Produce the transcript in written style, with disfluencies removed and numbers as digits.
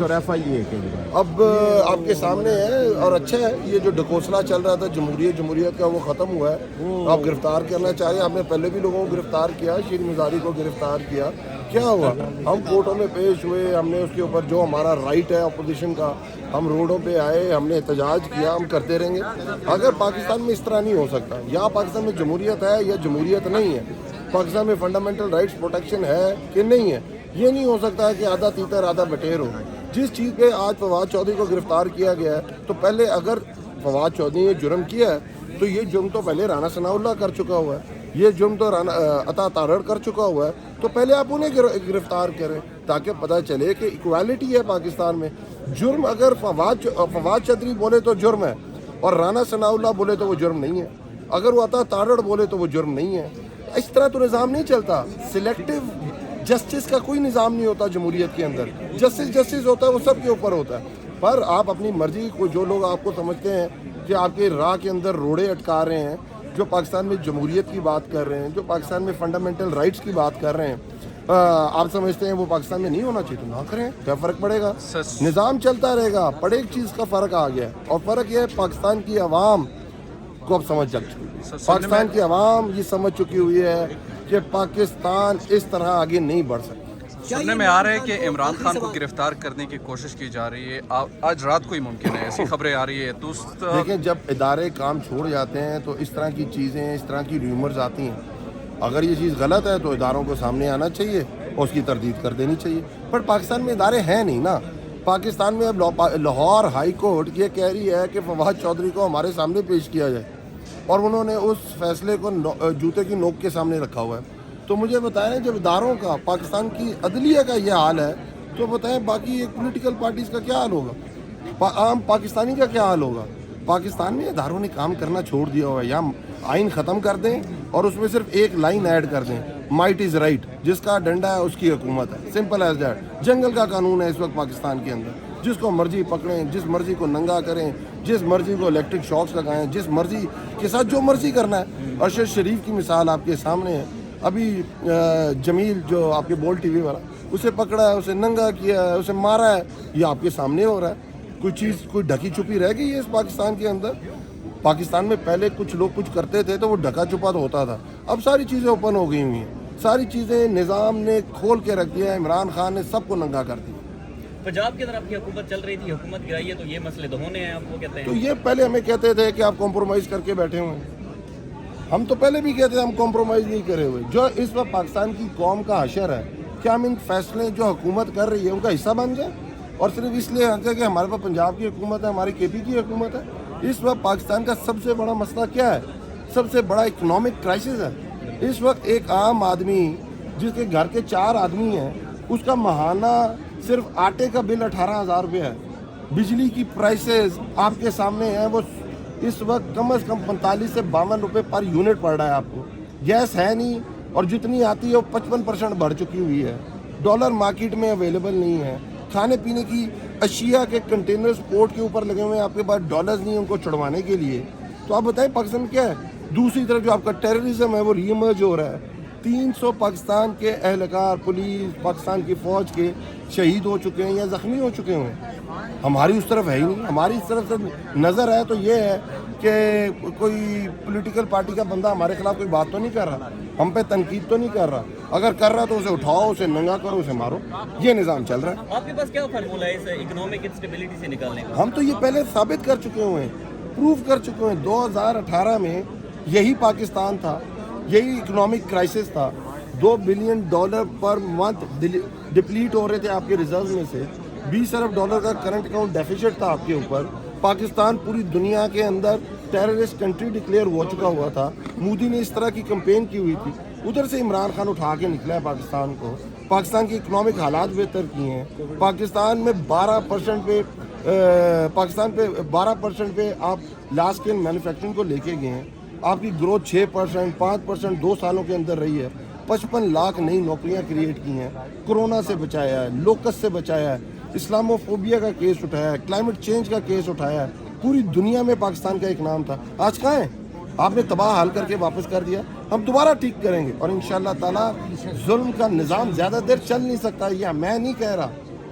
اور ایف آئی اے کے اب آپ کے سامنے ہے اور اچھا ہے. یہ جو ڈھکوسلا چل رہا تھا جمہوریت کا وہ ختم ہوا ہے. آپ گرفتار کرنا چاہیں, آپ نے پہلے بھی لوگوں کو گرفتار کیا, شیر مزاری کو گرفتار کیا, کیا ہوا؟ ہم کورٹوں میں پیش ہوئے, ہم نے اس کے اوپر جو ہمارا رائٹ ہے اپوزیشن کا, ہم روڈوں پہ آئے, ہم نے احتجاج کیا, ہم کرتے رہیں گے. اگر پاکستان میں اس طرح نہیں ہو سکتا, یا پاکستان میں جمہوریت ہے یا جمہوریت نہیں ہے, پاکستان میں فنڈامنٹل رائٹس پروٹیکشن ہے کہ نہیں ہے, یہ نہیں ہو سکتا ہے کہ آدھا تیتر آدھا بٹیر ہو. جس چیز پہ آج فواد چودھری کو گرفتار کیا گیا ہے, تو پہلے اگر فواد چودھری نے جرم کیا ہے تو یہ جرم تو پہلے رانا ثناء اللہ کر چکا ہوا ہے, یہ جرم تو عطا تارڑ کر چکا ہوا ہے. تو پہلے آپ انہیں گرفتار کریں تاکہ پتہ چلے کہ ایکویلٹی ہے پاکستان میں. جرم اگر فواد چودھری بولے تو جرم ہے اور رانا ثناء اللہ بولے تو وہ جرم نہیں ہے, اگر وہ عطا تارڑ بولے تو وہ جرم نہیں ہے. اس طرح تو نظام نہیں چلتا. سلیکٹو جسٹس کا کوئی نظام نہیں ہوتا جمہوریت کے اندر. جسٹس ہوتا ہے وہ سب کے اوپر ہوتا ہے, پر آپ اپنی مرضی کو, جو لوگ آپ کو سمجھتے ہیں کہ آپ کے راہ کے اندر روڑے اٹکا رہے ہیں, جو پاکستان میں جمہوریت کی بات کر رہے ہیں, جو پاکستان میں فنڈامنٹل رائٹس کی بات کر رہے ہیں, آپ سمجھتے ہیں وہ پاکستان میں نہیں ہونا چاہیے تو نہ کریں, کیا فرق پڑے گا؟ نظام چلتا رہے گا. پر ایک چیز کا فرق آ گیا ہے, اور فرق یہ ہے پاکستان کی عوام کو اب سمجھ چل چکی ہے. پاکستان کی عوام یہ سمجھ چکی ہوئی ہے کہ پاکستان اس طرح آگے نہیں بڑھ سکتا. سننے میں آ رہا ہے کہ عمران خان کو گرفتار کرنے کی کوشش کی جا رہی ہے, آج رات کو ہی ممکن ہے, ایسی خبریں آ رہی ہے. دیکھیں, جب ادارے کام چھوڑ جاتے ہیں تو اس طرح کی چیزیں, اس طرح کی ریومرز آتی ہیں. اگر یہ چیز غلط ہے تو اداروں کو سامنے آنا چاہیے اور اس کی تردید کر دینی چاہیے. پر پاکستان میں ادارے ہیں نہیں نا. پاکستان میں اب لاہور ہائی کورٹ یہ کہہ رہی ہے کہ فواد چودھری کو ہمارے سامنے پیش کیا جائے, اور انہوں نے اس فیصلے کو جوتے کی نوک کے سامنے رکھا ہوا ہے. تو مجھے بتائیں, جب اداروں کا, پاکستان کی عدلیہ کا یہ حال ہے, تو بتائیں باقی ایک پولیٹیکل پارٹیز کا کیا حال ہوگا, عام پاکستانی کا کیا حال ہوگا؟ پاکستان میں اداروں نے کام کرنا چھوڑ دیا ہوا ہے. یا آئین ختم کر دیں اور اس میں صرف ایک لائن ایڈ کر دیں, مائٹ از رائٹ, جس کا ڈنڈا ہے اس کی حکومت ہے, سمپل ایز دیٹ. جنگل کا قانون ہے اس وقت پاکستان کے اندر, جس کو مرضی پکڑیں, جس مرضی کو ننگا کریں, جس مرضی کو الیکٹرک شاکس لگائیں, جس مرضی کے ساتھ جو مرضی کرنا ہے. ارشد شریف کی مثال آپ کے سامنے ہے. ابھی جمیل جو آپ کے بول ٹی وی والا, اسے پکڑا ہے, اسے ننگا کیا ہے, اسے مارا ہے, یہ آپ کے سامنے ہو رہا ہے. کوئی چیز, کوئی ڈھکی چھپی رہ گئی ہے اس پاکستان کے اندر؟ پاکستان میں پہلے کچھ لوگ کچھ کرتے تھے تو وہ ڈھکا چھپا تو ہوتا تھا, اب ساری چیزیں اوپن ہو گئی ہوئی ہیں. ساری چیزیں نظام نے کھول کے رکھ دیا ہے, عمران خان نے سب کو ننگا کر دیا. پنجاب کے اندر آپ کی حکومت چل رہی تھی, حکومت گرائی ہے, تو یہ مسئلے تو ہونے ہیں, آپ کو کہتے ہیں. تو یہ پہلے ہمیں کہتے تھے کہ آپ کمپرومائز کر کے بیٹھے ہوئے ہیں. ہم تو پہلے بھی کہتے ہیں ہم کمپرومائز نہیں کرے ہوئے. جو اس وقت پاکستان کی قوم کا حشر ہے, کیا ہم ان فیصلے جو حکومت کر رہی ہے ان کا حصہ بن جائیں, اور صرف اس لیے کہ ہمارے پاس پنجاب کی حکومت ہے, ہماری کے پی کی حکومت ہے. اس وقت پاکستان کا سب سے بڑا مسئلہ کیا ہے؟ سب سے بڑا اکنامک کرائسس ہے. اس وقت ایک عام آدمی جس کے گھر کے 4 آدمی ہیں, اس کا ماہانہ صرف آٹے کا بل 18,000 روپے ہے. بجلی کی پرائسز آپ کے سامنے ہیں, وہ اس وقت کم از کم 45 سے 52 روپے پر یونٹ پڑ رہا ہے آپ کو. گیس ہے نہیں, اور جتنی آتی ہے وہ 55% بڑھ چکی ہوئی ہے. ڈالر مارکیٹ میں اویلیبل نہیں ہے. کھانے پینے کی اشیاء کے کنٹینرز پورٹ کے اوپر لگے ہوئے ہیں, آپ کے پاس ڈالرز نہیں ہیں ان کو چڑھوانے کے لیے. تو آپ بتائیں پاکستان کیا ہے؟ دوسری طرف جو آپ کا ٹیررزم ہے وہ ری ایمرج ہو رہا ہے. 300 پاکستان کے اہلکار, پولیس, پاکستان کی فوج کے شہید ہو چکے ہیں یا زخمی ہو چکے ہیں. ہماری اس طرف ہے ہی نہیں. ہماری اس طرف سے نظر ہے تو یہ ہے کہ کوئی پولیٹیکل پارٹی کا بندہ ہمارے خلاف کوئی بات تو نہیں کر رہا, ہم پہ تنقید تو نہیں کر رہا. اگر کر رہا تو اسے اٹھاؤ, اسے ننگا کرو, اسے مارو. یہ نظام چل رہا ہے. آپ کے پاس کیا فارمولہ ہے اس اکنامک انسٹیبلٹی سے نکالنے کا؟ ہم تو یہ پہلے ثابت کر چکے ہوئے ہیں, پروف کر چکے ہیں. 2018 میں یہی پاکستان تھا, یہی اکنامک کرائسس تھا. $2 بلین پر منتھ ڈپلیٹ ہو رہے تھے آپ کے ریزرو میں سے. $20 ارب کا کرنٹ اکاؤنٹ ڈیفیسٹ تھا آپ کے اوپر. پاکستان پوری دنیا کے اندر ٹیررسٹ کنٹری ڈکلیئر ہو چکا ہوا تھا. مودی نے اس طرح کی کمپین کی ہوئی تھی. ادھر سے عمران خان اٹھا کے نکلا ہے پاکستان کو. پاکستان کی اکنامک حالات بہتر کیے ہیں. پاکستان میں 12% پہ پاکستان پہ 12% پہ آپ لارج اسکیل مینوفیکچرنگ کو لے کے گئے ہیں. آپ کی گروتھ 6%, 5% 2 سالوں کے اندر رہی ہے. 55 لاکھ نئی نوکریاں کریٹ کی ہیں. کورونا سے بچایا ہے, لوکس سے بچایا ہے, اسلامو فوبیا کا کیس اٹھایا ہے, کلائمیٹ چینج کا کیس اٹھایا ہے. پوری دنیا میں پاکستان کا ایک نام تھا. آج کہاں ہے؟ آپ نے تباہ حال کر کے واپس کر دیا. ہم دوبارہ ٹھیک کریں گے, اور انشاءاللہ تعالی ظلم کا نظام زیادہ دیر چل نہیں سکتا. یہ میں نہیں کہہ رہا,